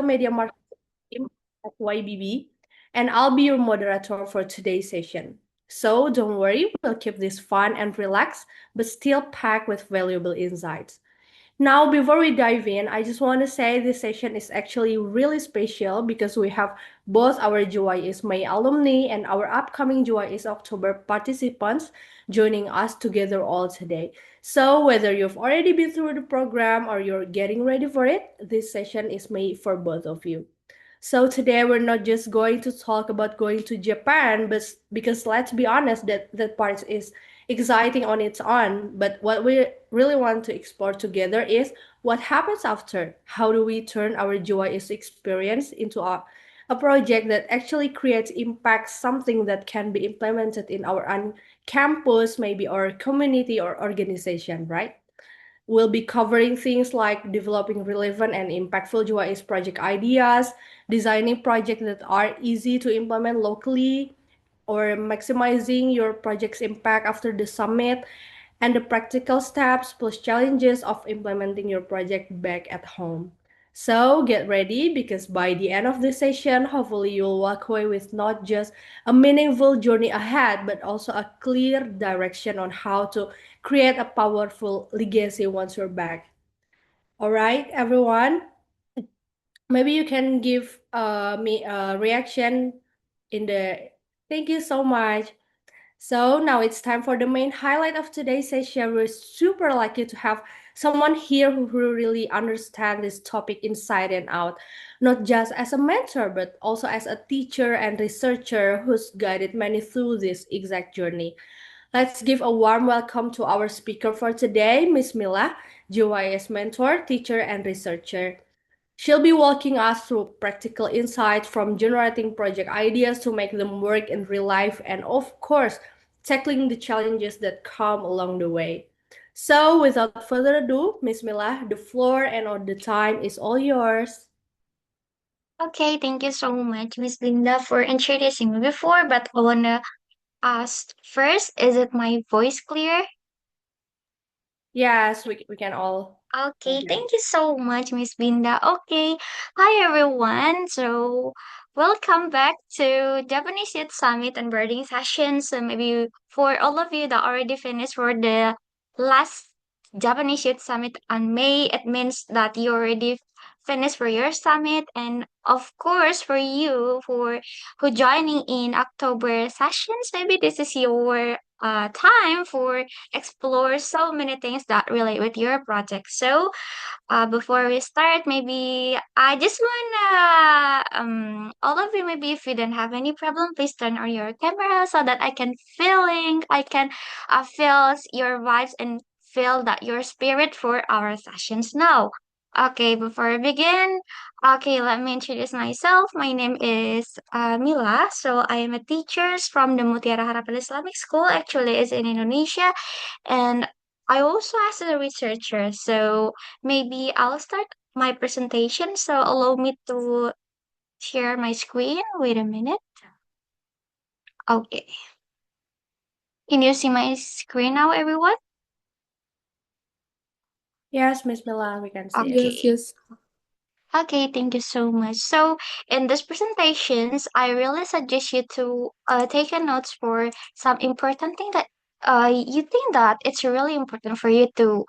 Digital Media Marketing Team at YBB, and I'll be your moderator for today's session. So don't worry, we'll keep this fun and relaxed, but still packed with valuable insights. Now, before we dive in, I just want to say this session is actually really special because we have both our JYS May alumni and our upcoming JYS October participants joining us together all today. So, whether you've already been through the program or you're getting ready for it, this session is made for both of you. So today we're not just going to talk about going to Japan, but because let's be honest, that part is exciting on its own. But what we really want to explore together is what happens after. How do we turn our JYS experience into a project that actually creates impact, something that can be implemented in our own campus, maybe our community or organization, right? We'll be covering things like developing relevant and impactful JYS project ideas, designing projects that are easy to implement locally, or maximizing your project's impact after the summit, and the practical steps plus challenges of implementing your project back at home. So get ready because by the end of the session, hopefully you'll walk away with not just a meaningful journey ahead, but also a clear direction on how to create a powerful legacy once you're back. All right, everyone. Maybe you can give me a reaction in the. Thank you so much. So now it's time for the main highlight of today's session. We're super lucky to have someone here who really understands this topic inside and out, not just as a mentor, but also as a teacher and researcher who's guided many through this exact journey. Let's give a warm welcome to our speaker for today, Miss Mila, JYS mentor, teacher, and researcher. She'll be walking us through practical insights from generating project ideas to make them work in real life and, of course, tackling the challenges that come along the way. So, without further ado, Miss Mila, the floor and all the time is all yours. Okay, thank you so much, Miss Linda, for introducing me before. But I wanna ask first, is it my voice clear? Yes, we can all Okay, hear you. thank you so much, Miss Linda. Okay, hi everyone. So, welcome back to Japanese Youth Summit and Birding Session. So, maybe for all of you that already finished for the last Japanese Youth Summit on May, it means that you already finished for your summit. And of course, for you who joining in October sessions, maybe this is your time for explore so many things that relate with your project. So, before we start, maybe I just wanna all of you, maybe if you don't have any problem, please turn on your camera so that I can feel your vibes and feel that your spirit for our sessions now. Okay, before we begin, okay, let me introduce myself. My name is Mila. So I am a teacher from the Mutiara Harapan Islamic School. Actually, it's in Indonesia, and I also as a researcher. So maybe I'll start my presentation. So allow me to share my screen. Wait a minute. Okay. Can you see my screen now, everyone? Yes, Miss Mila, we can see it. Yes, Okay. yes. Okay, thank you so much. So, in these presentations, I really suggest you to take a notes for some important thing that you think that it's really important for you to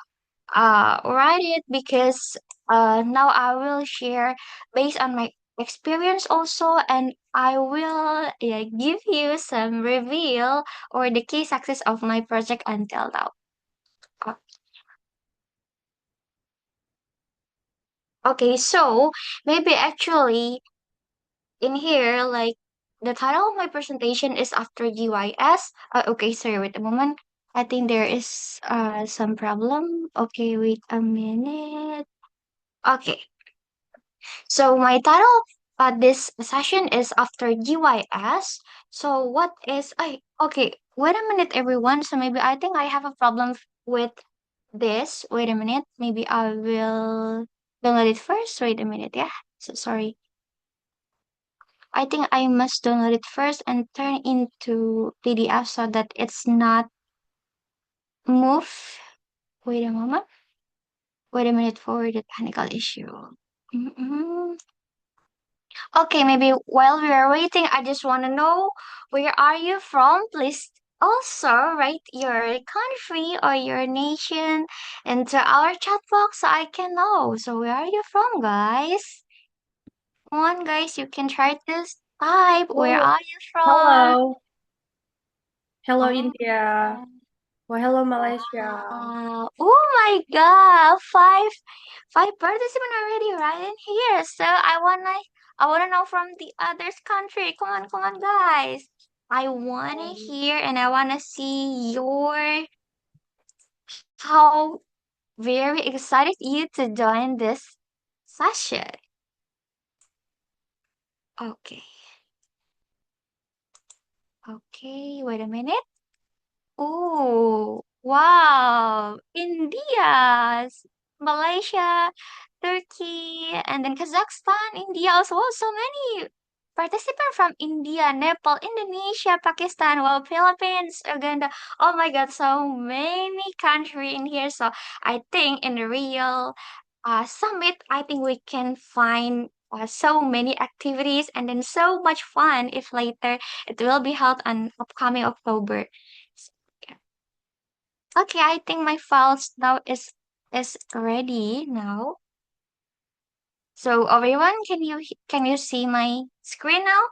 write it, because now I will share based on my experience also, and I will give you some reveal or the key success of my project until now. Uh, Okay, so maybe actually in here, like the title of my presentation is after GYS. Okay, sorry, wait a moment. I think there is some problem. Okay, wait a minute. Okay, so my title this session is after GYS. So what is I okay, wait a minute everyone. So maybe I think I have a problem with this. Wait a minute. Maybe I will download it first. Wait a minute, yeah. So sorry. I think I must download it first and turn into PDF so that it's not move. Wait a moment. Wait a minute for the technical issue. Mm-mm. Okay, maybe while we are waiting, I just want to know where are you from? Please also write your country or your nation into our chat box so I can know. So where are you from, guys? Come on, guys, you can try to type. Where Oh, are you from? hello. Hello, Oh, India. Oh, hello, Malaysia. oh my God, five participants already right in here. So I wanna know from the others country. Come on, guys. I wanna hear and I wanna see your how very excited you to join this session. Okay, okay, wait a minute. Oh, wow. India, Malaysia, Turkey, and then Kazakhstan, India also. Wow, so many participants from India, Nepal, Indonesia, Pakistan, well, Philippines, Uganda. Oh my God, so many country in here. So I think in the real summit, I think we can find so many activities and then so much fun if later it will be held on upcoming October. Yeah. Okay, I think my files now is ready now. So everyone, can you see my screen now?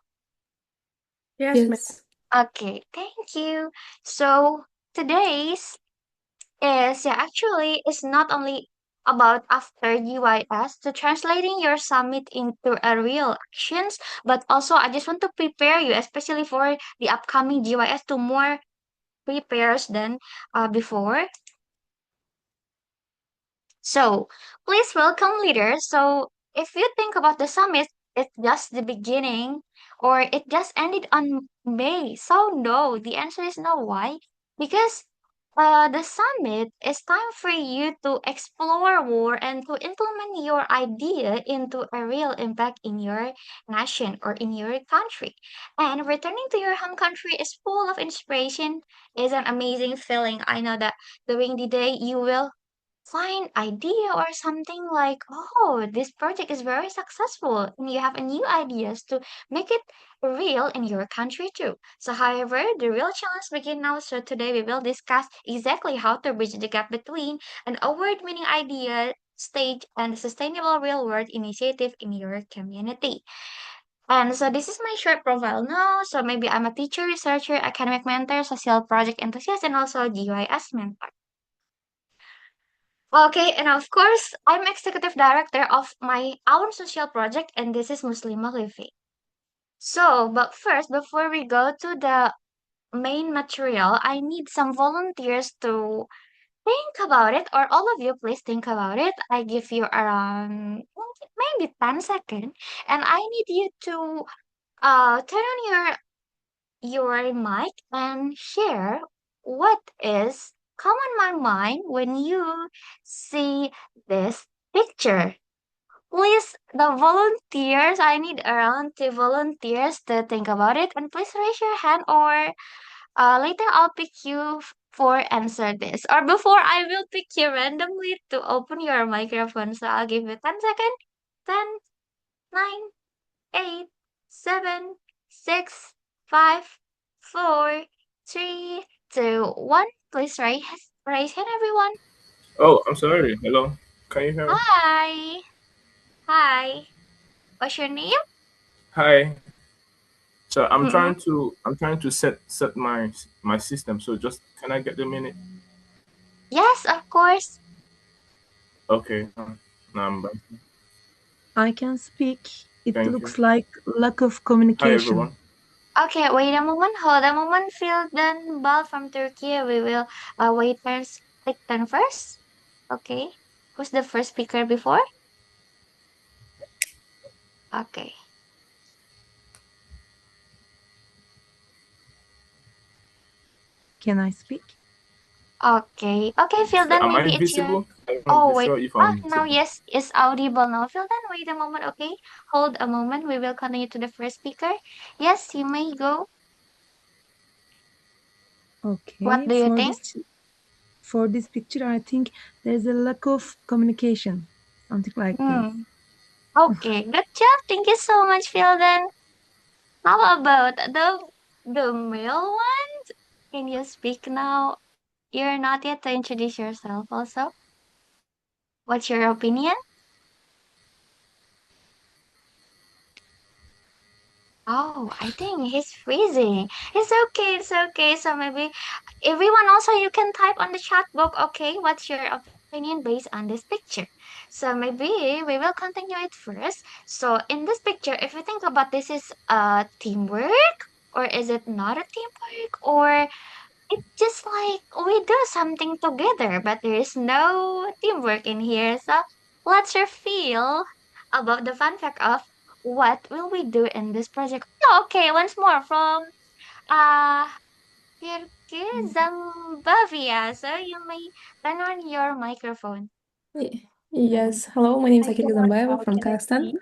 Yes, ma'am. Yes. Okay, thank you. So today's is yeah actually is not only about after JYS to translating your summit into a real actions, but also I just want to prepare you, especially for the upcoming JYS, to more prepares than before. So please welcome leaders. So if you think about the summit, it's just the beginning or it just ended on May. So no, the answer is no. Why? Because the summit is time for you to explore more and to implement your idea into a real impact in your nation or in your country. And returning to your home country is full of inspiration, is an amazing feeling. I know that during the day you will find idea or something like, oh, this project is very successful and you have a new ideas to make it real in your country too. So however, the real challenge begin now. So today we will discuss exactly how to bridge the gap between an award-winning idea stage and a sustainable real world initiative in your community. And so this is my short profile now. So maybe I'm a teacher, researcher, academic mentor, social project enthusiast, and also GYS mentor. Okay, and of course, I'm executive director of my own social project, and this is Muslimah Living. So, but first, before we go to the main material, I need some volunteers to think about it, or all of you, please think about it. I give you around maybe 10 seconds, and I need you to turn on your mic and share what is come on my mind when you see this picture. Please, the volunteers, I need around two volunteers to think about it. And please raise your hand or later I'll pick you for answer this. Or before I will pick you randomly to open your microphone. So I'll give you 10 seconds. 10, 9, 8, 7, 6, 5, 4, 3, 2, 1. Please raise hand, everyone. Oh, I'm sorry. Hello. Can you hear me? Hi. Hi. What's your name? Hi. So Mm-mm. I'm trying to set my system. So just can I get the minute? Yes, of course. Okay. Now I'm back. I can speak. It Thank you. looks like lack of Hi communication. everyone. Okay, wait a moment. Hold a moment. Phil then Bal from Turkey. We will wait turns take turn first. Okay. Who's the first speaker before? Okay. Can I speak? Okay. Okay, Phil, So then am I maybe it's your visible? I'm not oh really wait. sure if Ah, I'm now visible. yes, it's audible now. Phil, then wait a moment, okay? Hold a moment. We will continue to the first speaker. Yes, you may go. What Okay. do you think? For this picture, I think there's a lack of communication, something like this. Hmm. Okay, good job. Thank you so much, Philden. How about the male one? Can you speak now? You're not yet to introduce yourself also. What's your opinion? Oh, I think he's freezing. It's okay, it's okay. So maybe everyone also you can type on the chat box, okay, what's your opinion based on this picture? So maybe we will continue it first. So in this picture, if you think about this is a teamwork, or is it not a teamwork, or it's just like we do something together, but there is no teamwork in here. So let's reveal about the fun fact of what will we do in this project. Oh, okay, once more from uh Kirki Zambavia. So you may turn on your microphone. Yes, hello, my name is Akil Zambaeva from Kazakhstan.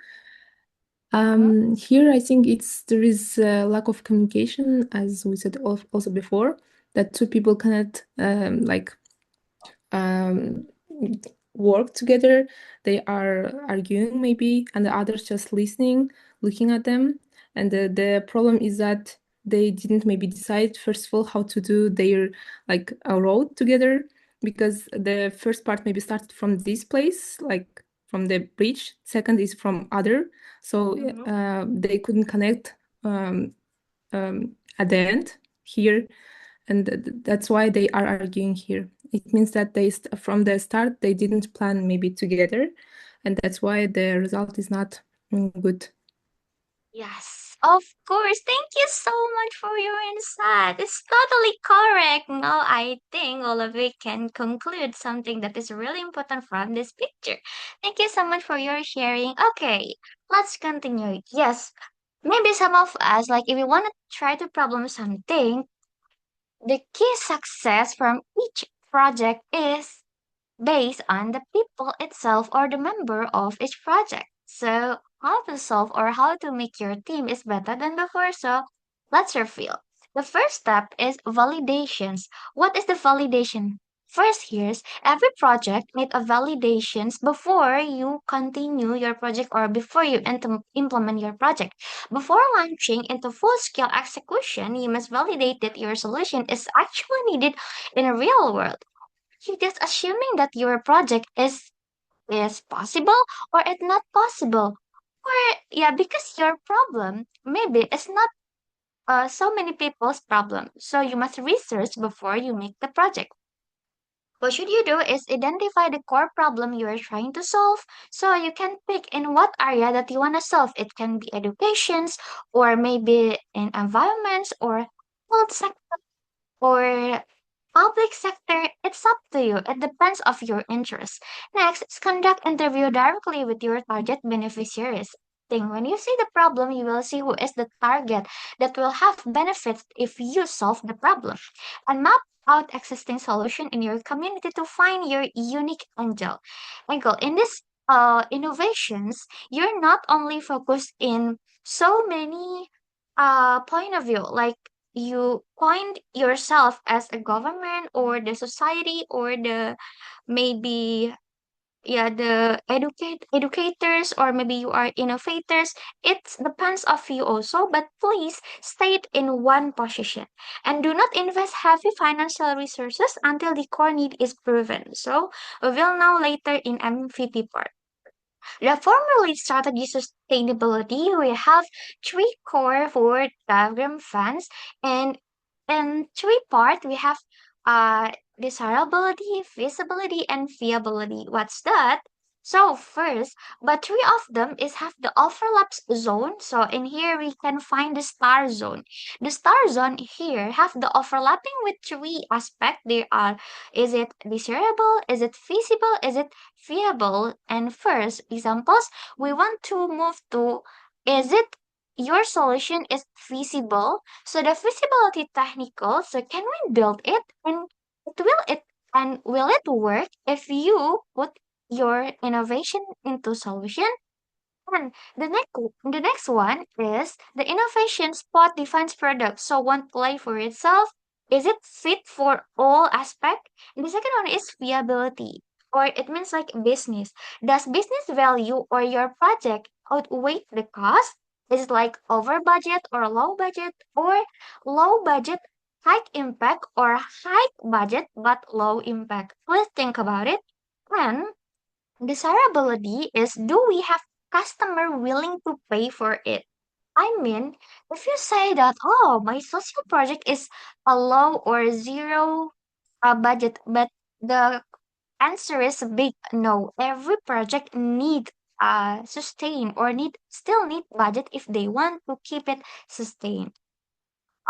Here, I think there is a lack of communication, as we said also before, that two people cannot um, work together. They are arguing maybe, and the others just listening, looking at them. And the problem is that they didn't maybe decide first of all how to do their like a road together, because the first part maybe started from this place, like from the bridge. Second is from other, so they couldn't connect at the end here, and that's why they are arguing here. It means that from the start they didn't plan maybe together, and that's why the result is not good. Yes, of course. Thank you so much for your insight. It's totally correct. Now I think all of you can conclude something that is really important from this picture. Thank you so much for your sharing. Okay, let's continue. Yes, maybe some of us, like if we want to try to problem something, the key success from each project is based on the people itself or the member of each project. So, how to solve or how to make your team is better than before. So, let's reveal. The first step is validations. What is the validation? First, here's every project need a validations before you continue your project or before you implement your project. Before launching into full-scale execution, you must validate that your solution is actually needed in a real world. You're just assuming that your project is possible or it's not possible. Or yeah, because your problem maybe it's not so many people's problem. So you must research before you make the project. What should you do is identify the core problem you are trying to solve so you can pick in what area that you want to solve. It can be educations or maybe in environments or health sector or public sector, it's up to you. It depends of your interest. Next is conduct interview directly with your target beneficiaries. Think when you see the problem, you will see who is the target that will have benefits if you solve the problem. And map out existing solution in your community to find your unique angle. In this innovations, you're not only focused in so many point of view, like you point yourself as a government or the society or the maybe yeah the educators or maybe you are innovators. It depends of you also, but please stay it in one position and do not invest heavy financial resources until the core need is proven. So we will now later in MVP part. The formulate strategy sustainability, we have three core for diagram fans, and in three part we have desirability, feasibility, and viability. What's that? So first, but three of them is have the overlaps zone. So in here we can find the star zone. The star zone here have the overlapping with three aspect. There are, is it desirable? Is it feasible? Is it viable? And first examples, we want to move to, is it your solution is feasible? So the feasibility technical, so can we build it and will it work if you put your innovation into solution? And the next one is the innovation spot defines product. So one play for itself. Is it fit for all aspect? And the second one is viability. or it means like business. Does business value or your project outweigh the cost? Is it like over budget or low budget, or low budget, high impact, or high budget but low impact? Let's think about it. And desirability is, do we have customer willing to pay for it? I mean, if you say that, oh, my social project is a low or zero budget, but the answer is a big no. Every project need sustain or need budget if they want to keep it sustained.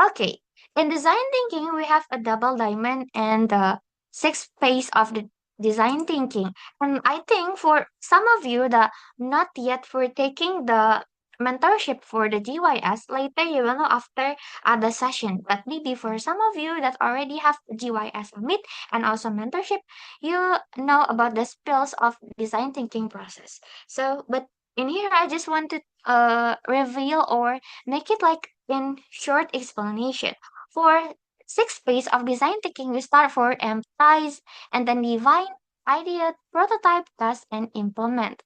Okay, in design thinking, we have a double diamond and the sixth phase of the design thinking. And I think for some of you that not yet for taking the mentorship for the GYS, later you will know after the session. But maybe for some of you that already have GYS meet and also mentorship, you know about the spills of design thinking process. So, but in here, I just want to reveal or make it like in short explanation. For six phase of design thinking, we start for empathize and then define, idea, prototype, test, and implement.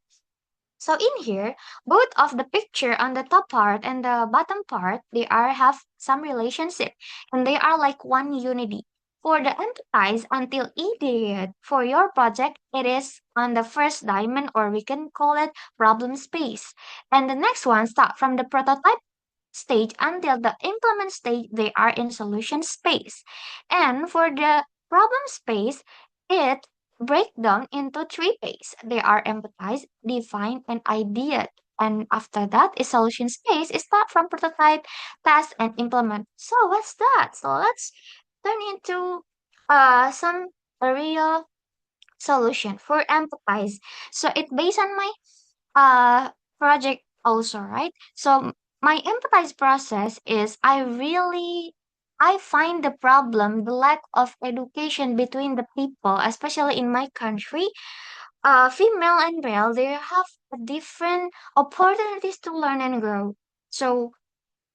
So in here, both of the picture on the top part and the bottom part, they are have some relationship and they are like one unity. For the empathize until ideate for your project, it is on the first diamond or we can call it problem space. And the next one start from the prototype stage until the implement stage, they are in solution space. And for the problem space, it break down into three phases. They are empathize, define, and ideate. And after that is solution space. It start from prototype, test, and implement. So what's that? So let's turn into some real solution for empathize. So it based on my uh project also, right? So my empathize process is I find the problem, the lack of education between the people, especially in my country. Female and male, they have different opportunities to learn and grow. So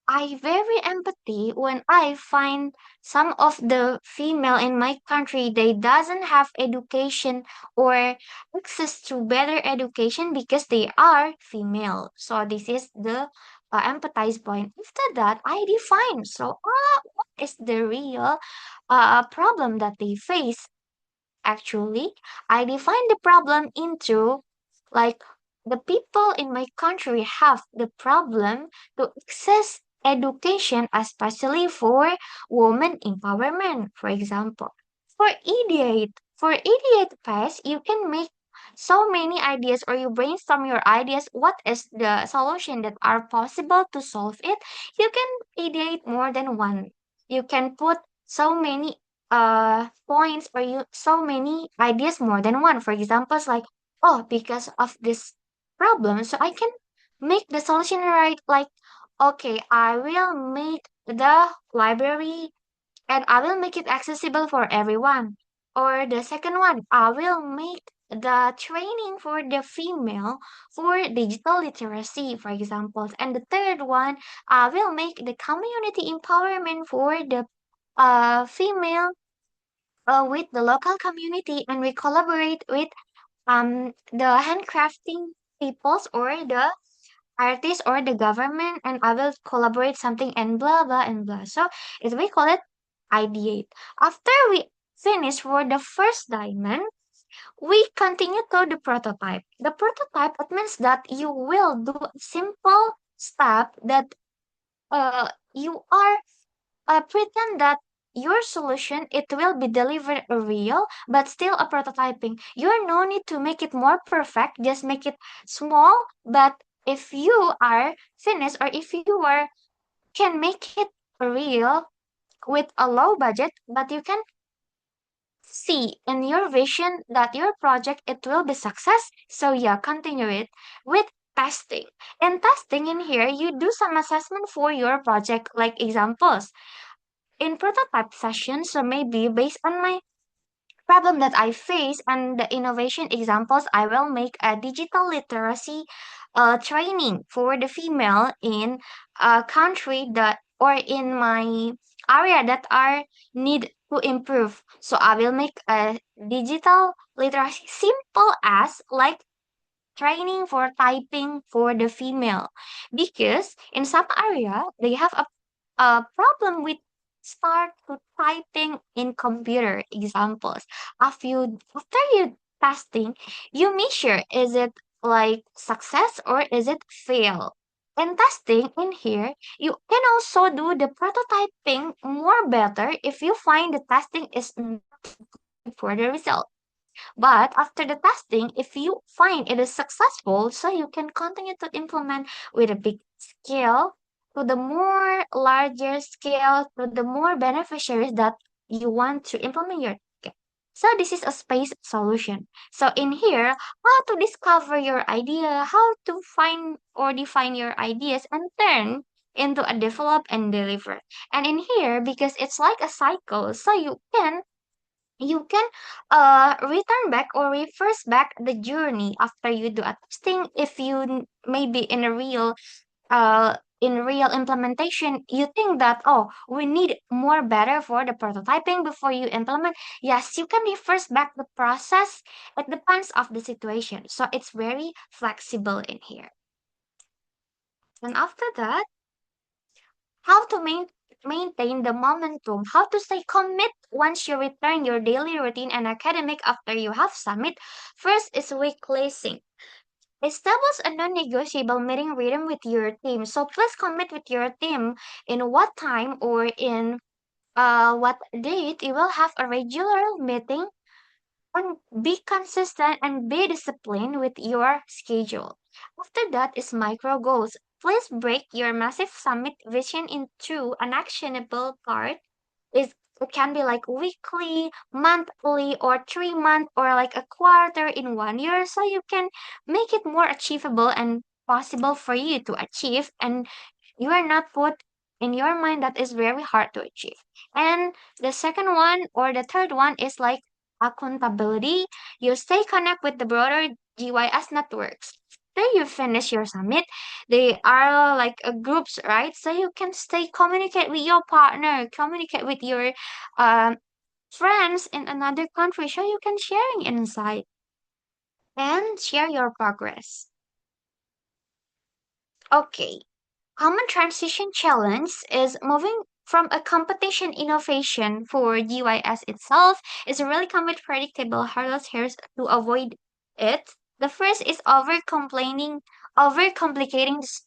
I very empathy when I find some of the female in my country they doesn't have education or access to better education because they are female. So this is the empathize point. After that, I define. So what is the real problem that they face? Actually, I define the problem into like the people in my country have the problem to access education, especially for women empowerment, for example. For idiot phase, you can make so many ideas or you brainstorm your ideas. What is the solution that are possible to solve it? You can ideate more than one. You can put so many points or you so many ideas more than one. For examples like, oh, because of this problem, so I can make the solution right. Like, okay, I will make the library and I will make it accessible for everyone. Or the second one, I will make the training for the female for digital literacy, for example. And the third one, I will make the community empowerment for the female with the local community, and we collaborate with the handcrafting peoples or the artists or the government, and I will collaborate something and blah blah and blah. So it we call it ideate. After we finish for the first diamond, we continue to the prototype. The prototype, it means that you will do a simple step that you are pretend that your solution it will be delivered a real but still a prototyping. You're no need to make it more perfect, just make it small. But if you are finished or if you are can make it real with a low budget, but you can see in your vision that your project it will be success. So yeah, continue it with testing. In testing in here, you do some assessment for your project, like examples in prototype session. So maybe based on my problem that I face and the innovation examples, I will make a digital literacy training for the female in a country that or in my area that are need to improve. So I will make a digital literacy simple as like training for typing for the female, because in some area they have a problem with start to typing in computer examples. After you testing, you measure is it like success or is it fail. In testing in here, you can also do the prototyping more better if you find the testing is not good for the result. But after the testing, if you find it is successful, so you can continue to implement with a big scale to the more larger scale to the more beneficiaries that you want to implement your ticket. So this is a space solution. So in here, how to discover your idea, how to find or define your ideas and turn into a develop and deliver. And in here, because it's like a cycle, so you can return back or reverse back the journey after you do a testing. If you maybe in real implementation you think that, oh, we need more better for the prototyping before you implement, yes, you can reverse back the process. It depends of the situation, so it's very flexible in here. And after that, how to maintain the momentum, how to stay commit once you return your daily routine and academic after you have summit. First is weekly sync. Establish a non-negotiable meeting rhythm with your team. So please commit with your team in what time or in what date you will have a regular meeting, and be consistent and be disciplined with your schedule. After that is micro goals. Please break your massive summit vision into an actionable part. It can be like weekly, monthly, or 3 month, or like a quarter in 1 year, so you can make it more achievable and possible for you to achieve, and you are not put in your mind that is very hard to achieve. And the second one or the third one is like accountability. You stay connect with the broader GYS networks. After you finish your summit, they are like groups, right? So you can stay communicate with your partner, communicate with your um, friends in another country, so you can sharing insight and share your progress. Okay. Common transition challenge is moving from a competition innovation for GYS itself is really come with predictable hurdles here to avoid it. The first is over complicating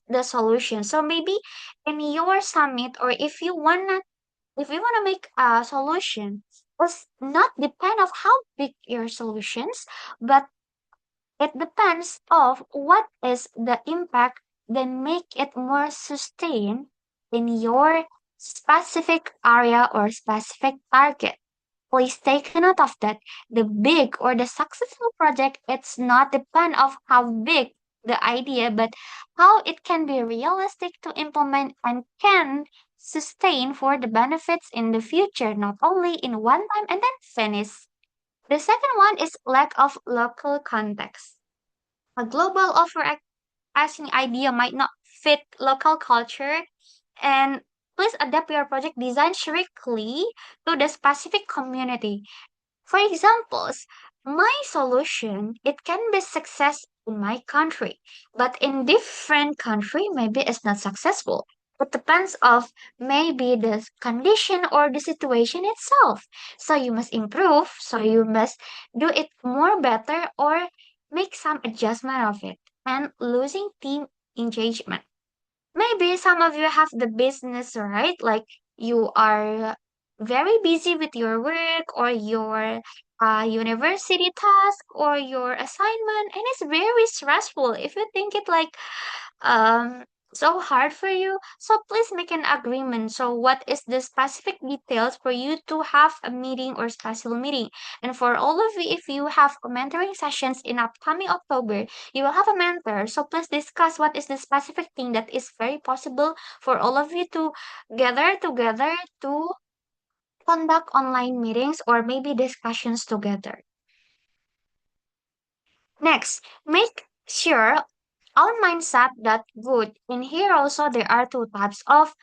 the solution. So maybe in your summit, or if you wanna make a solution, it's not depend of how big your solutions, but it depends of what is the impact, then make it more sustained in your specific area or specific target. Please take note of that. The big or the successful project, it's not depend of how big the idea, but how it can be realistic to implement and can sustain for the benefits in the future, not only in one time and then finish. The second one is lack of local context. A global overarching idea might not fit local culture, and please adapt your project design strictly to the specific community. For examples, my solution, it can be success in my country, but in different country, maybe it's not successful. It depends of maybe the condition or the situation itself. So you must improve, so you must do it more better or make some adjustment of it. And losing team engagement. Maybe some of you have the business, right? Like you are very busy with your work or your university task or your assignment, and it's very stressful. If you think it like um so hard for you, so please make an agreement. So what is the specific details for you to have a meeting or special meeting? And for all of you, if you have mentoring sessions in upcoming October, you will have a mentor. So please discuss what is the specific thing that is very possible for all of you to gather together to conduct online meetings or maybe discussions together. Next, make sure our mindset that good. In here also there are two types of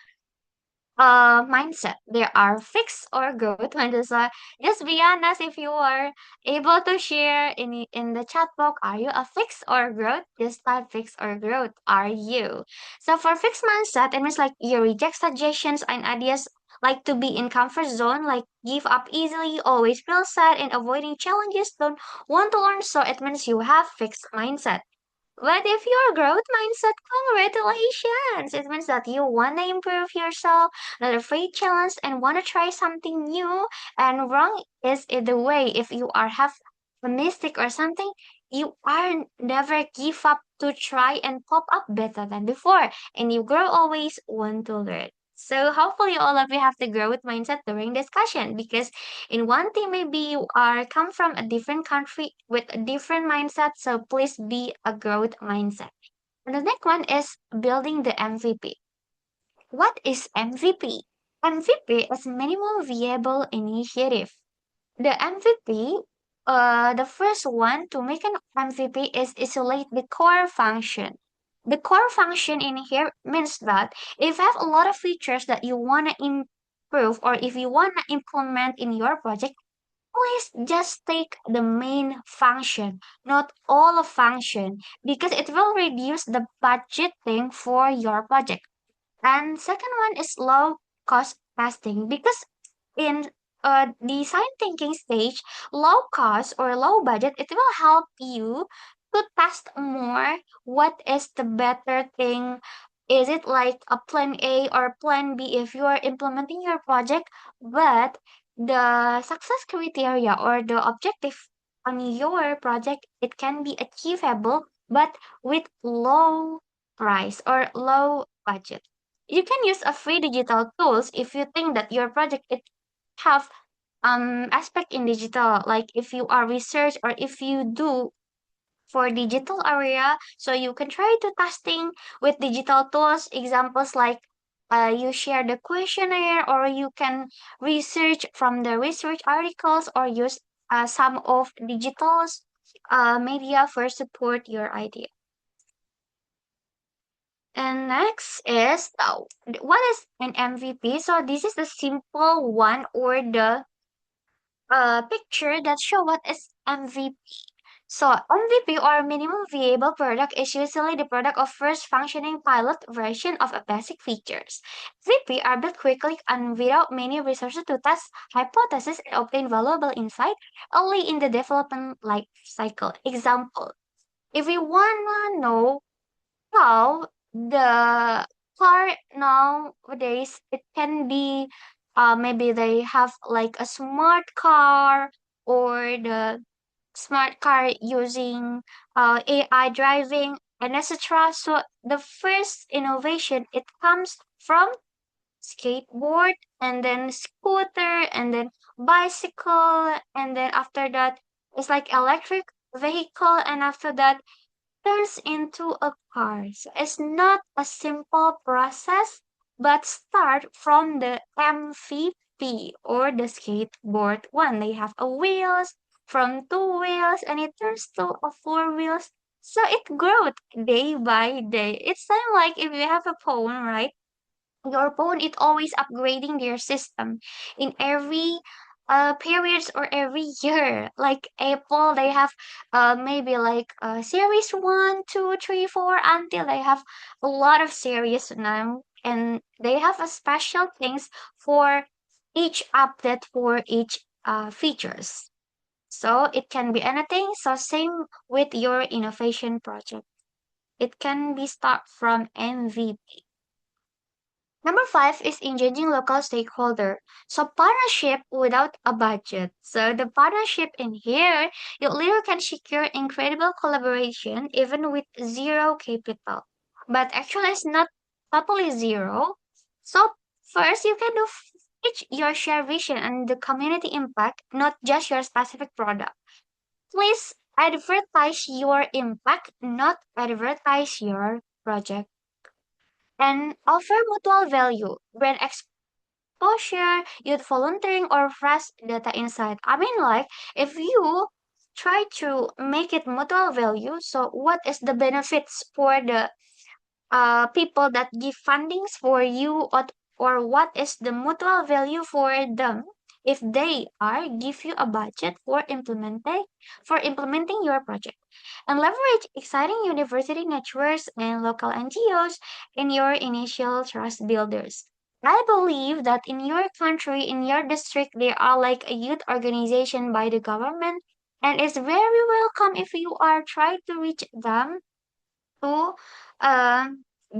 mindset. There are fixed or growth mindset. So just be honest if you are able to share in the chat box. Are you a fixed or growth? Just type fixed or growth. Are you? So for fixed mindset, it means like you reject suggestions and ideas like to be in comfort zone, like give up easily, always feel sad, and avoiding challenges, don't want to learn. So it means you have fixed mindset. But if you're growth mindset, congratulations! It means that you want to improve yourself, not afraid challenge, and want to try something new. And wrong is the way if you are have a mistake or something, you are never give up to try and pop up better than before, and you grow always want to learn. So hopefully all of you have the growth mindset during discussion because in one thing maybe you are come from a different country with a different mindset, so please be a growth mindset. And the next one is building the MVP. What is MVP? MVP is minimum viable initiative. The MVP, the first one to make an MVP is isolate the core function. The core function in here means that if you have a lot of features that you want to improve or if you want to implement in your project, please just take the main function, not all of function, because it will reduce the budgeting for your project. And second one is low cost testing because in design thinking stage, low cost or low budget, it will help you to test more what is the better thing. Is it like a plan A or plan B if you are implementing your project, but the success criteria or the objective on your project, it can be achievable, but with low price or low budget. You can use a free digital tools if you think that your project it have aspect in digital, like if you are research or if you do for digital area, so you can try to testing with digital tools, examples like you share the questionnaire or you can research from the research articles or use some of digital media for support your idea. And next is what is an MVP? So this is the simple one or the picture that show what is MVP. So MVP or minimum viable product is usually the product of first functioning pilot version of a basic features. MVP are built quickly and without many resources to test hypotheses and obtain valuable insight early in the development life cycle. Example, if you wanna know how the car nowadays it can be maybe they have like a smart car or the smart car using AI driving and etc. So the first innovation it comes from skateboard and then scooter and then bicycle and then after that it's like electric vehicle and after that turns into a car. So it's not a simple process, but start from the MVP or the skateboard one. They have a wheels from two wheels and it turns to a four wheels. So it grows day by day. It's time like if you have a phone, right? Your phone is always upgrading their system in every periods or every year. Like Apple, they have maybe like series 1, 2, 3, 4 until they have a lot of series now, and they have a special things for each update for each features. So it can be anything. So same with your innovation project. It can be start from MVP. Number five is engaging local stakeholder. So partnership without a budget. So the partnership in here, you literally can secure incredible collaboration even with zero capital. But actually it's not totally zero. So first you can do each your share vision and the community impact, not just your specific product. Please advertise your impact, not advertise your project and offer mutual value, brand exposure, youth volunteering, or fresh data insight. I mean, like, if you try to make it mutual value, so what is the benefits for the people that give fundings for you or what is the mutual value for them if they are give you a budget for implementing your project, and leverage exciting university networks and local NGOs in your initial trust builders. I believe that in your country, in your district, there are like a youth organization by the government, and it's very welcome if you are trying to reach them to uh,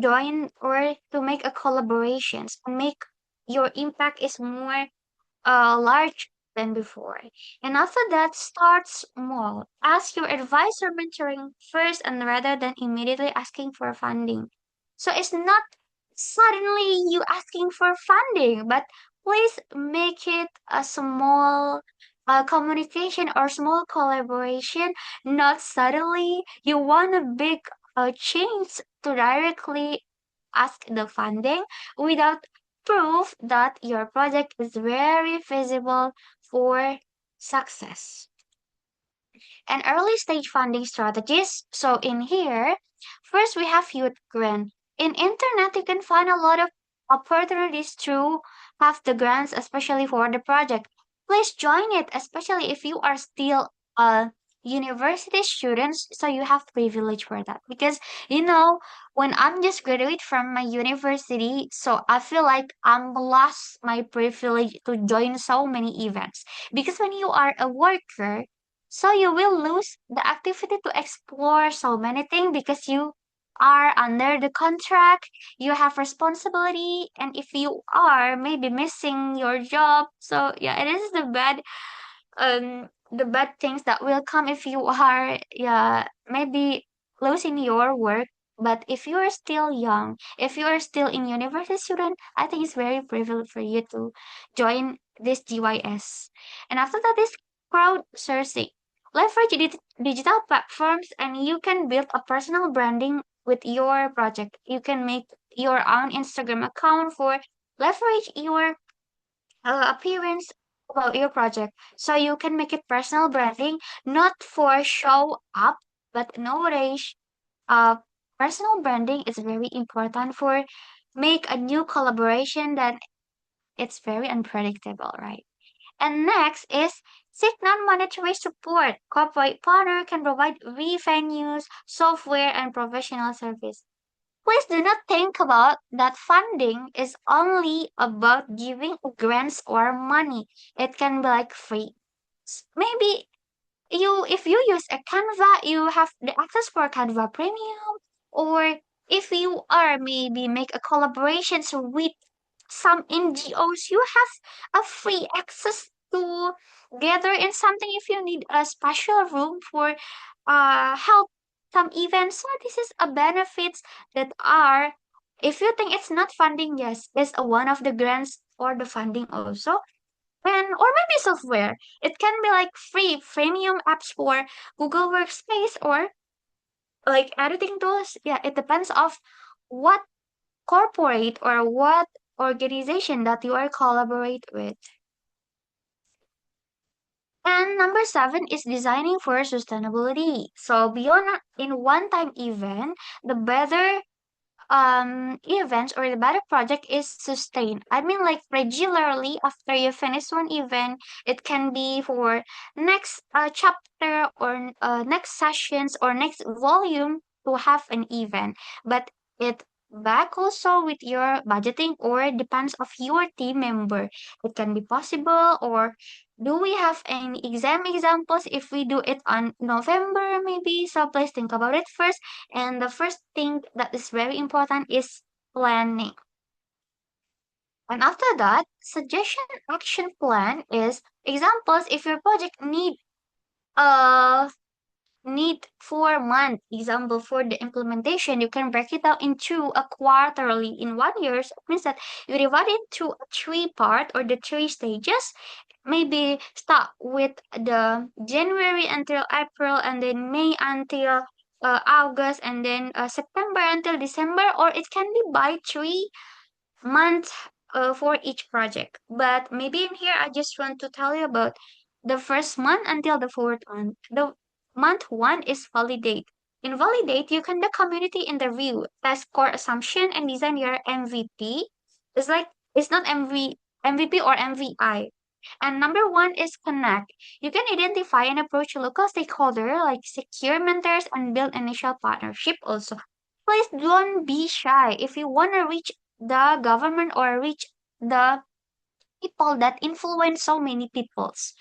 join or to make a collaborations and make your impact is more large than before. And after that, start small. Ask your advisor mentoring first and rather than immediately asking for funding. So it's not suddenly you asking for funding, but please make it a small communication or small collaboration, not suddenly you want a big change to directly ask the funding without prove that your project is very feasible for success. And early stage funding strategies. So in here, first we have youth grant. In internet, you can find a lot of opportunities to have the grants, especially for the project. Please join it, especially if you are still a university students, so you have privilege for that. Because when I'm just graduate from my university, so I feel like I'm lost my privilege to join so many events. Because when you are a worker, so you will lose the activity to explore so many things because you are under the contract, you have responsibility, and if you are maybe missing your job, so yeah, it is the bad things that will come if you are maybe losing your work. But if you are still young, if you are still in university student, I think it's very privileged for you to join this GYS. And after that is crowdsourcing. Leverage digital platforms and you can build a personal branding with your project. You can make your own Instagram account for leverage your appearance about your project. So you can make it personal branding, not for show up, but nowadays, uh, personal branding is very important for make a new collaboration that it's very unpredictable, right? And next is seek non-monetary support. Corporate partner can provide venues, software, and professional service. Please do not think about that funding is only about giving grants or money. It can be like free. Maybe if you use a Canva, you have the access for Canva Premium, or if you are maybe make a collaborations with some NGOs, you have a free access to gather in something if you need a special room for help some events. So this is a benefits that are if you think it's not funding, yes, it's a one of the grants or the funding also. And or maybe software. It can be like free premium apps for Google Workspace or like editing tools. Yeah, it depends of what corporate or what organization that you are collaborate with. And number seven is designing for sustainability. So beyond in one-time event, the better events or the better project is sustained. I mean like regularly after you finish one event, it can be for next chapter or next sessions or next volume to have an event. But it back also with your budgeting or depends of your team member. It can be possible or do we have any examples if we do it on November maybe? So please think about it first. And the first thing that is very important is planning. And after that, suggestion action plan is examples if your project uh need 4 months example for the implementation, you can break it out into a quarterly in 1 year. So it means that you divide it into a three part or the three stages. Maybe start with the January until April and then May until August and then September until December, or it can be by 3 months for each project. But maybe in here, I just want to tell you about the first month until the fourth month. The month one is validate. In validate, you conduct community interview, test core assumption, and design your MVP. It's like It's not MVP or MVI. And number one is connect. You can identify and approach local stakeholder like secure mentors and build initial partnership also. Please don't be shy. If you want to reach the government or reach the people that influence so many peoples.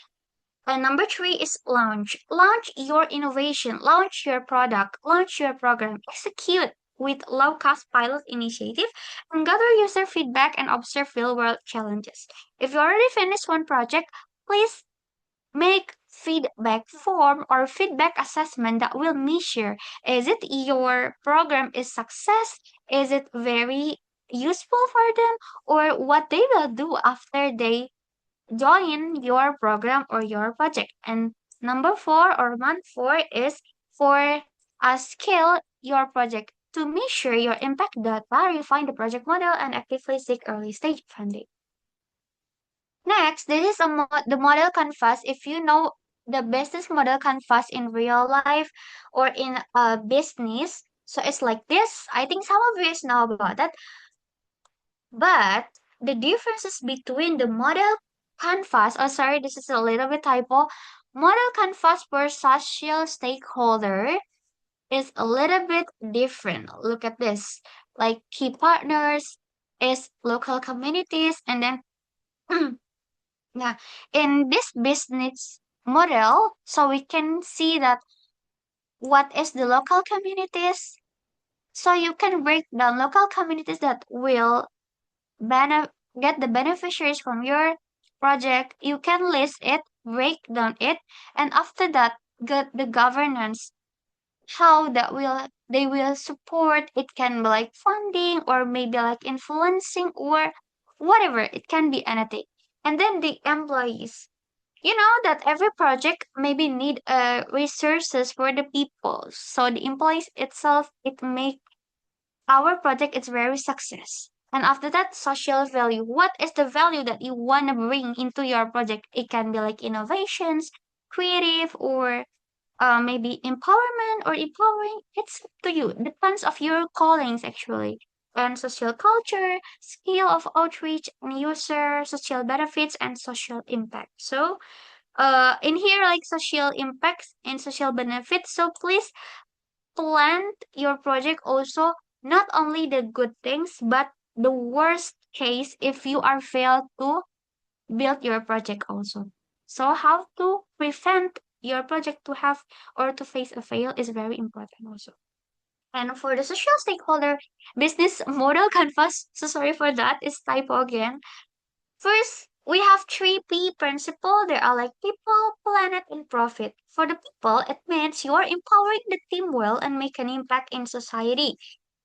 And number three is launch. Launch your innovation, launch your product, launch your program, execute with low-cost pilot initiative, and gather user feedback and observe real-world challenges. If you already finished one project, please make feedback form or feedback assessment that will measure is it your program is success, is it very useful for them, or what they will do after they join your program or your project. And number four or month four is for a scale your project to measure your impact data, refine the project model, and actively seek early stage funding. Next, this is the model canvas. If you know the business model canvas in real life or in a business, so it's like this. I think some of you know about that. But the differences between the model canvas, oh sorry, this is a little bit typo. Model canvas for social stakeholder is a little bit different. Look at this. Like key partners is local communities, and then yeah, in this business model, so we can see that what is the local communities. So you can break down local communities that will bene- get the beneficiaries from your project. You can list it, break down it, and after that, get the governance, how that will they will support. It can be like funding or maybe like influencing or whatever. It can be anything. And then the employees. You know that every project maybe need resources for the people. So the employees itself, it make our project is very success. And after that, social value. What is the value that you want to bring into your project? It can be like innovations, creative, or maybe empowerment or empowering. It's up to you. Depends of your callings actually. And social culture, skill of outreach, and user, social benefits, and social impact. So, in here like social impacts and social benefits. So please plan your project also not only the good things but the worst case if you are failed to build your project also. So how to prevent your project to have or to face a fail is very important also. And for the social stakeholder business model canvas, so sorry for that, it's typo again. First, we have three P principle. There are like people, planet, and profit. For the people, it means you are empowering the team well and make an impact in society.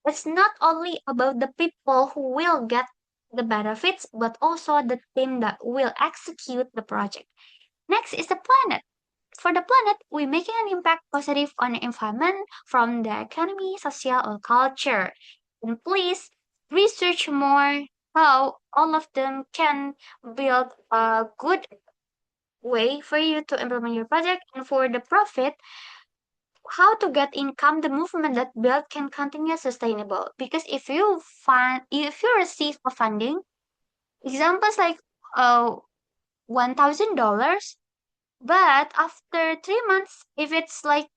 It's not only about the people who will get the benefits, but also the team that will execute the project. Next is the planet. For the planet, we making an impact positive on the environment from the economy, social, or culture. And please research more how all of them can build a good way for you to implement your project. And for the profit, how to get income, the movement that build can continue sustainable. Because if you receive a funding, examples like $1,000, but after 3 months, if it's like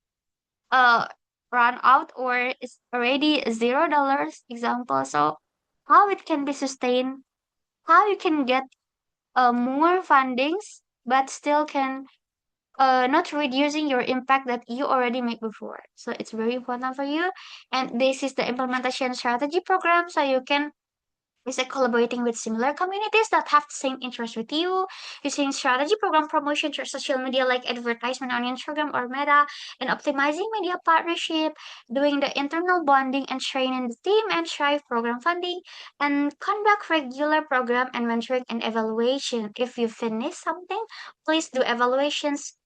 uh run out or it's already $0 example, so how it can be sustained, how you can get more fundings but still can not reducing your impact that you already made before. So it's very important for you. And this is the implementation strategy program, so you can is it collaborating with similar communities that have the same interest with you, using strategy program promotion through social media like advertisement on Instagram or Meta, and optimizing media partnership, doing the internal bonding and training the team and Strive program funding, and conduct regular program and mentoring and evaluation. If you finish something, please do evaluations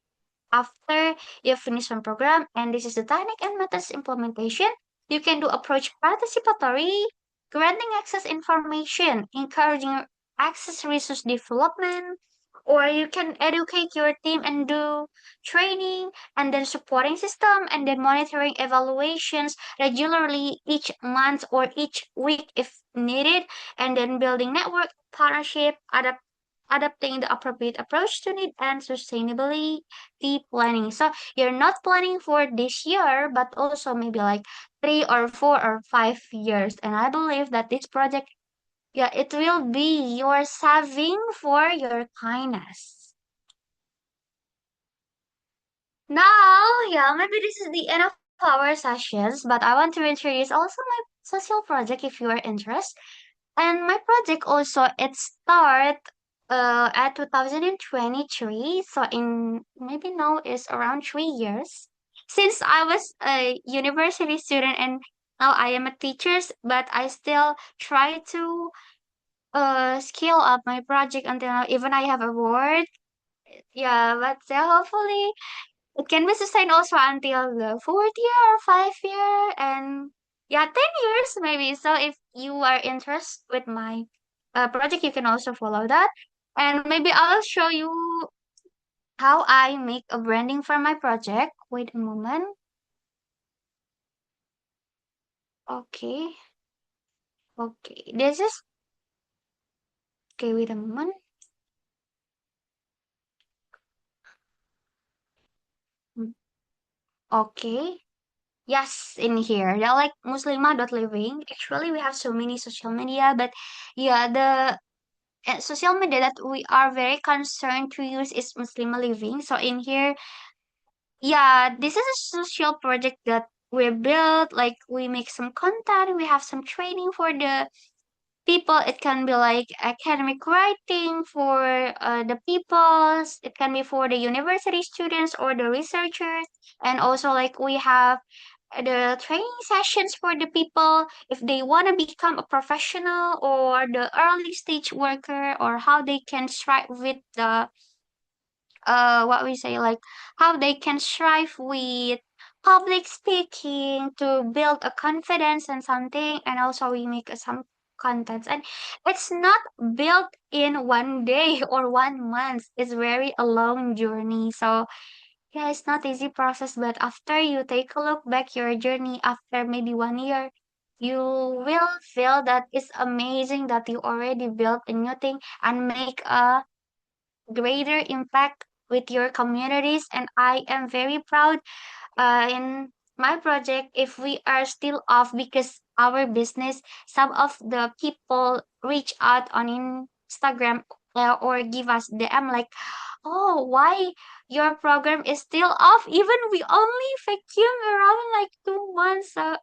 after you finish one program. And this is the technique and methods implementation. You can do approach participatory, granting access information, encouraging access resource development, or you can educate your team and do training and then supporting system and then monitoring evaluations regularly each month or each week if needed, and then building network, partnership, adapting the appropriate approach to need, and sustainability planning. So you're not planning for this year, but also maybe like 3 or 4 or 5 years. And I believe that this project, yeah, it will be your saving for your kindness. Now, yeah, maybe this is the end of our sessions, but I want to introduce also my social project if you are interested. And my project also it start at 2023, so in maybe now is around 3 years since I was a university student and now I am a teacher, but I still try to scale up my project until now. Even I have award, yeah, but hopefully it can be sustained also until the fourth year or 5 year and yeah, 10 years maybe. So if you are interested with my project, you can also follow that. And maybe I'll show you how I make a branding for my project. Wait a moment. Okay. Okay. This is okay. Wait a moment. Hmm, okay. Yes, in here. They're like Muslimah.living. Actually, we have so many social media, but yeah, the social media that we are very concerned to use is Muslim Living. So in here, yeah, this is a social project that we built. Like we make some content, we have some training for the people. It can be like academic writing for the peoples. It can be for the university students or the researchers. And also like we have the training sessions for the people if they want to become a professional or the early stage worker or how they can strive with the what we say like how they can strive with public speaking to build a confidence and something, and also we make some contents, and it's not built in one day or 1 month. It's very a long journey. So yeah, it's not easy process, but after you take a look back your journey after maybe 1 year, you will feel that it's amazing that you already built a new thing and make a greater impact with your communities. And I am very proud in my project if we are still off because our business, some of the people reach out on Instagram or give us DM like, oh, why your program is still off? Even we only vacuum around like 2 months. So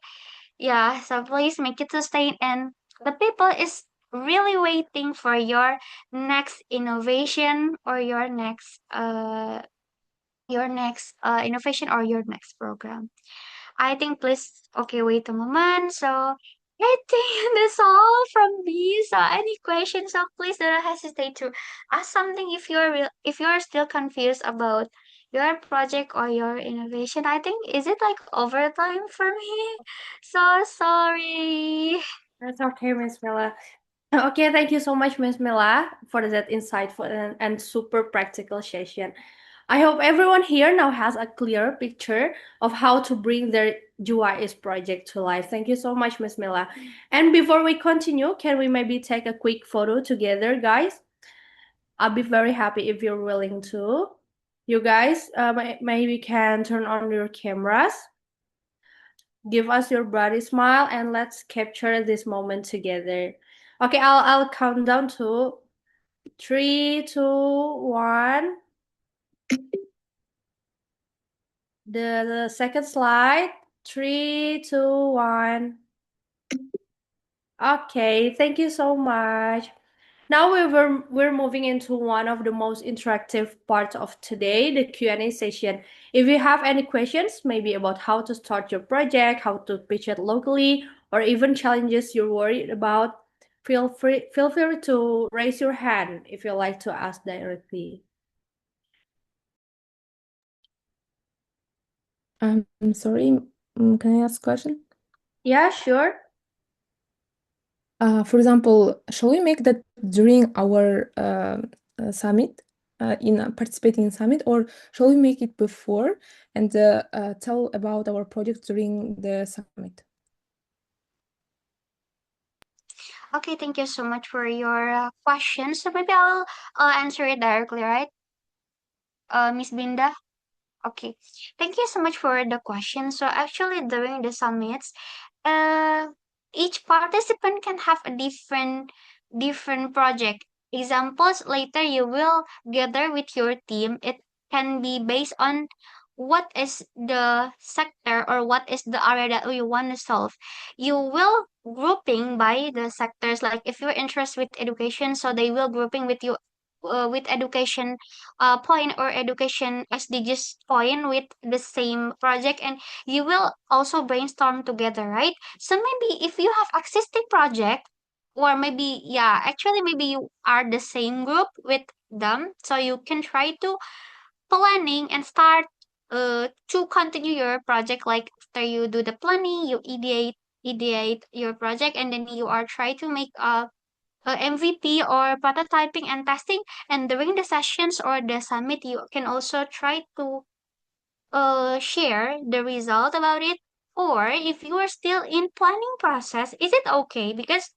yeah, so please make it sustain, and the people is really waiting for your next innovation or your next innovation or your next program. I think please, okay, wait a moment. So I think that's all from me. So any questions, so please don't hesitate to ask something if if you're still confused about your project or your innovation. I think is it like overtime for me? So sorry. That's okay, Miss Mela. Okay, thank you so much, Miss Mela, for that insightful and super practical session. I hope everyone here now has a clear picture of how to bring their JYS project to life. Thank you so much, Miss Mela. And before we continue, can we maybe take a quick photo together, guys? I'll be very happy if you're willing to. You guys, maybe can turn on your cameras. Give us your bloody smile and let's capture this moment together. Okay, I'll count down to 3, 2, 1. The second slide. 3, 2, 1. Okay, thank you so much. Now we're moving into one of the most interactive parts of today, the Q&A session. If you have any questions, maybe about how to start your project, how to pitch it locally, or even challenges you're worried about, feel free to raise your hand if you like to ask directly. I'm sorry, can I ask a question? Yeah, sure. For example, shall we make that during our summit, participating in summit, or shall we make it before and tell about our project during the summit? Okay, thank you so much for your question. So maybe I'll answer it directly, right? Miss Binda? Okay. Thank you so much for the question. So actually during the summits, uh, each participant can have a different project. Examples later you will gather with your team. It can be based on what is the sector or what is the area that you want to solve. You will grouping by the sectors. Like if you're interested with education, so they will grouping with you with education point or education SDGs point with the same project, and you will also brainstorm together, right? So maybe if you have existing project, or maybe yeah, actually maybe you are the same group with them, so you can try to planning and start to continue your project. Like after you do the planning, you ideate your project, and then you are try to make a MVP or prototyping and testing. And during the sessions or the summit, you can also try to share the result about it. Or if you are still in planning process, is it okay? Because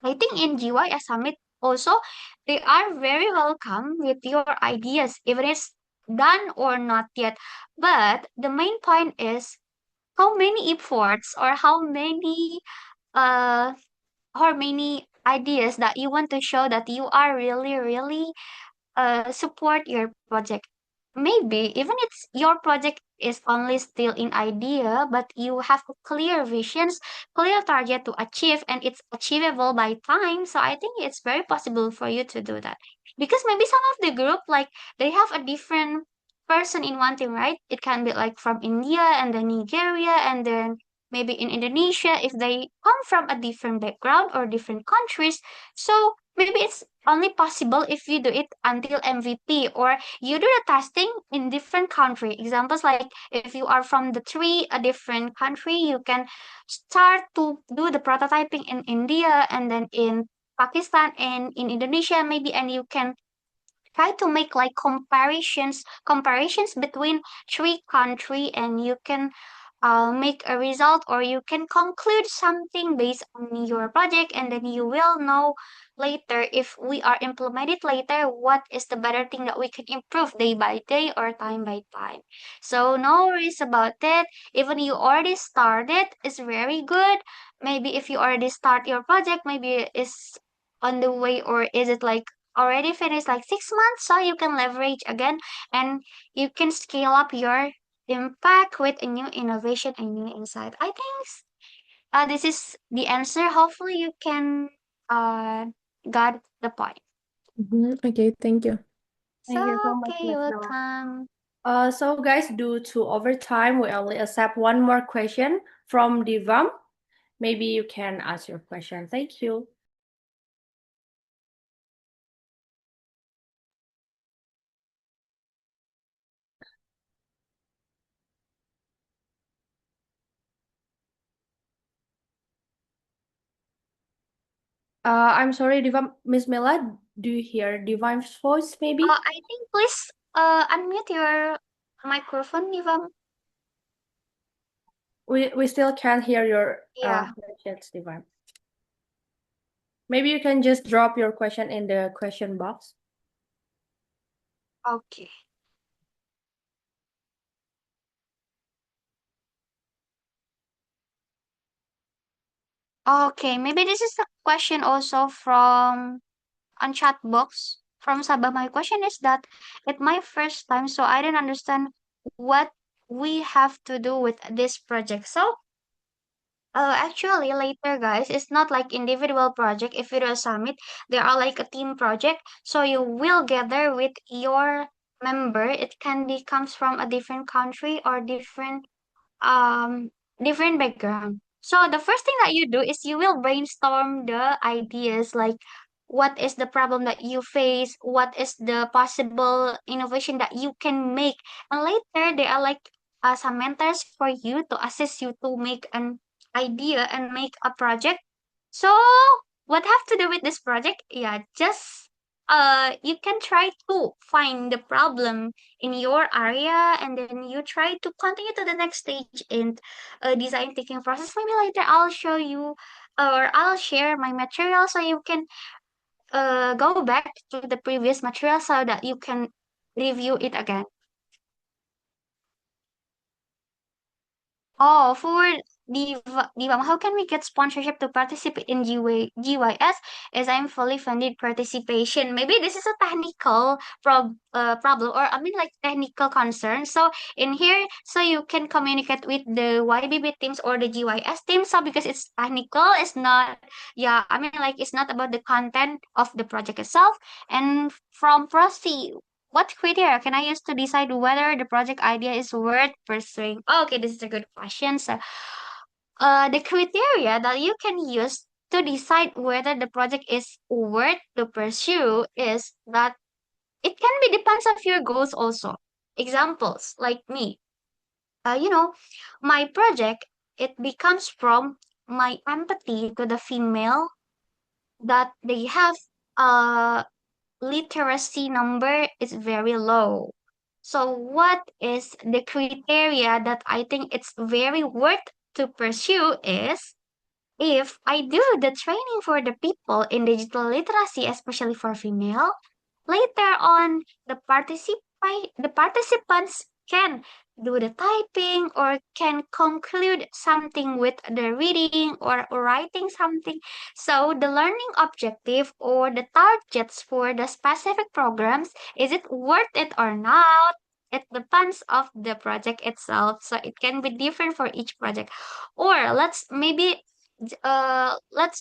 I think in GYS Summit also, they are very welcome with your ideas, even it's done or not yet. But the main point is how many efforts uh or many ideas that you want to show that you are really support your project. Maybe even it's your project is only still in idea, but you have a clear visions, clear target to achieve, and it's achievable by time. So I think it's very possible for you to do that. Because maybe some of the group, like they have a different person in one team, right? It can be like from India and then Nigeria and then maybe in Indonesia if they come from a different background or different countries. So maybe it's only possible if you do it until MVP, or you do the testing in different country. Examples like if you are from the three a different country, you can start to do the prototyping in India and then in Pakistan and in Indonesia maybe, and you can try to make like comparisons between three country, and you can make a result, or you can conclude something based on your project, and then you will know later if we are implemented later what is the better thing that we can improve day by day or time by time. So no worries about it. Even you already started is very good. Maybe if you already start your project, maybe it's on the way, or is it like already finished like 6 months, so you can leverage again, and you can scale up your impact with a new innovation and new insight. I think this is the answer. Hopefully you can uh got the point. Okay, thank you. So Thank you so much, okay, Miss you're Noah. welcome. So guys, due to overtime, we only accept one more question from Divam. Maybe you can ask your question. Thank you. I'm sorry, Divam. Miss Mela, do you hear Divam's voice maybe? I think please unmute your microphone, Nivam. We still can't hear your Yeah. questions, Divam. Maybe you can just drop your question in the question box. Okay. Okay, maybe this is a question also from on chat box from Sabah. My question is that it's my first time, so I didn't understand what we have to do with this project. So, actually, later, guys, it's not like individual project. If it is summit, they are like a team project. So you will gather with your member. It can be comes from a different country or um different background. So the first thing that you do is you will brainstorm the ideas, like what is the problem that you face, what is the possible innovation that you can make, and later there are like some mentors for you to assist you to make an idea and make a project. So what have to do with this project? Yeah, just you can try to find the problem in your area, and then you try to continue to the next stage in design thinking process. Maybe later I'll show you or I'll share my material so you can go back to the previous material so that you can review it again. Oh, for Diva, how can we get sponsorship to participate in GYS? As I'm fully funded participation. Maybe this is a technical problem, or I mean like technical concern. So in here, so you can communicate with the YBB teams or the GYS team. So because it's technical, it's not, yeah, I mean like it's not about the content of the project itself. And from Prosti, what criteria can I use to decide whether the project idea is worth pursuing? Oh, okay, this is a good question. So, the criteria that you can use to decide whether the project is worth to pursue is that it can be depends of your goals also. Examples like me, you know, my project it becomes from my empathy to the female that they have uh literacy number is very low. So what is the criteria that I think it's very worth to pursue is if I do the training for the people in digital literacy, especially for female, later on the participants can do the typing or can conclude something with the reading or writing something. So the learning objective or the targets for the specific programs, is it worth it or not? It depends of the project itself. So it can be different for each project. Or let's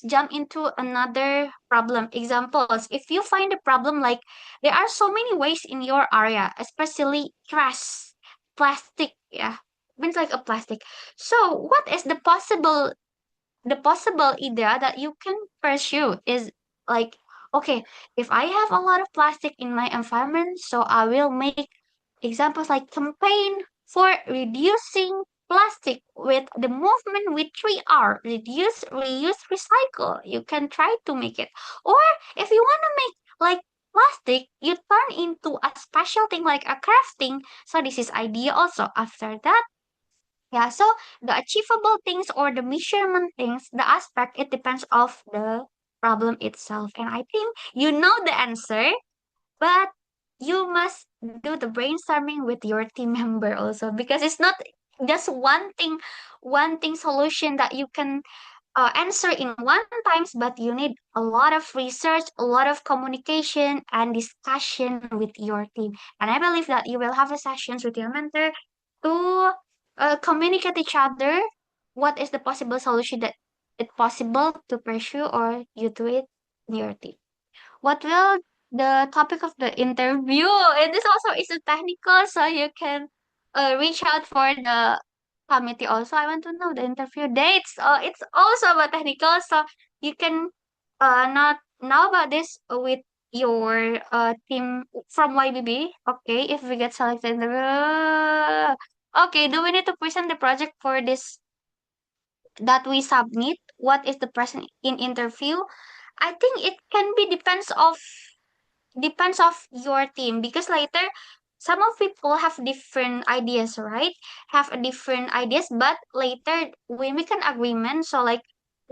jump into another problem examples. If you find a problem like there are so many ways in your area, especially trash, plastic, yeah, means like a plastic. So what is the possible idea that you can pursue is like, okay, if I have a lot of plastic in my environment, so I will make examples like campaign for reducing plastic with the movement with 3R, reduce, reuse, recycle. You can try to make it. Or if you want to make like plastic, you turn into a special thing like a crafting. So this is idea also. After that, yeah, so the achievable things or the measurement things, the aspect, it depends of the problem itself. And I think you know the answer, but you must do the brainstorming with your team member also because it's not just one thing solution that you can answer in one times, but you need a lot of research, a lot of communication and discussion with your team. And I believe that you will have a sessions with your mentor to communicate each other what is the possible solution that it's possible to pursue or you do it in your team. What will the topic of the interview? And this also is a technical, so you can reach out for the committee also. I want to know the interview dates. It's also about technical, so you can not know about this with your team from YBB. Okay, if we get selected. Okay, do we need to present the project for this that we submit? What is the present in interview? I think it can be depends of your team because later some of people have different ideas, right? Have a different ideas, but later we make an agreement. So like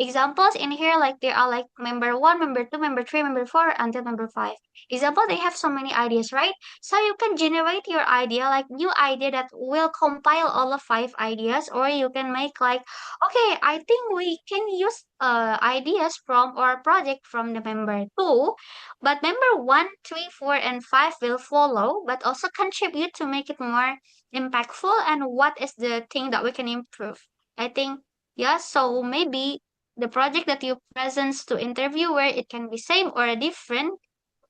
examples in here, like there are like member one, member two, member three, member four, until member five. Example, they have so many ideas, right? So you can generate your idea, like new idea that will compile all of five ideas, or you can make like, okay, I think we can use ideas from or project from the member two, but member one, three, four, and five will follow, but also contribute to make it more impactful. And what is the thing that we can improve? I think, yeah, so maybe the project that you present to interviewer, it can be same or different.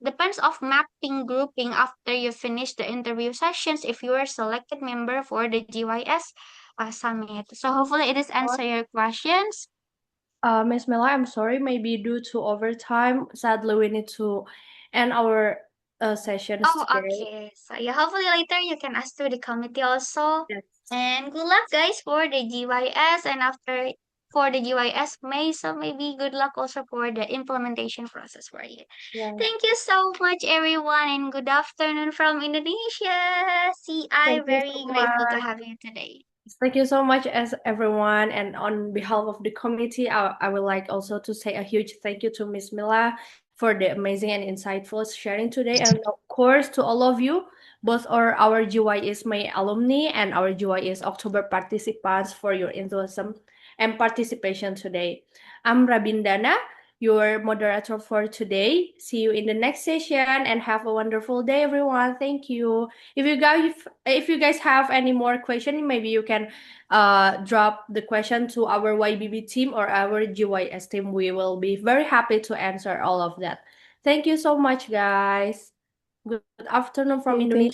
Depends of mapping grouping after you finish the interview sessions if you are selected member for the GYS summit. So hopefully it is answer your questions. Miss Mela, I'm sorry, maybe due to overtime, sadly we need to end our sessions Oh, today. okay. So yeah, hopefully later you can ask to the committee also. Yes. And good luck guys for the GYS and after for the GYS May. So maybe good luck also for the implementation process for you. Yeah. Thank you so much everyone and good afternoon from Indonesia. See, I'm Thank you so very grateful to much. have you today. Thank you so much, as everyone. And on behalf of the committee, I would like also to say a huge thank you to Miss Mila for the amazing and insightful sharing today. And of course, to all of you, both our JYS May alumni and our JYS October participants for your enthusiasm and participation today. I'm Rabindana, your moderator for today. See you in the next session and have a wonderful day, everyone. Thank you. If you guys have any more question, maybe you can drop the question to our YBB team or our GYS team. We will be very happy to answer all of that. Thank you so much, guys. Good afternoon from Okay, thank Indonesia. you.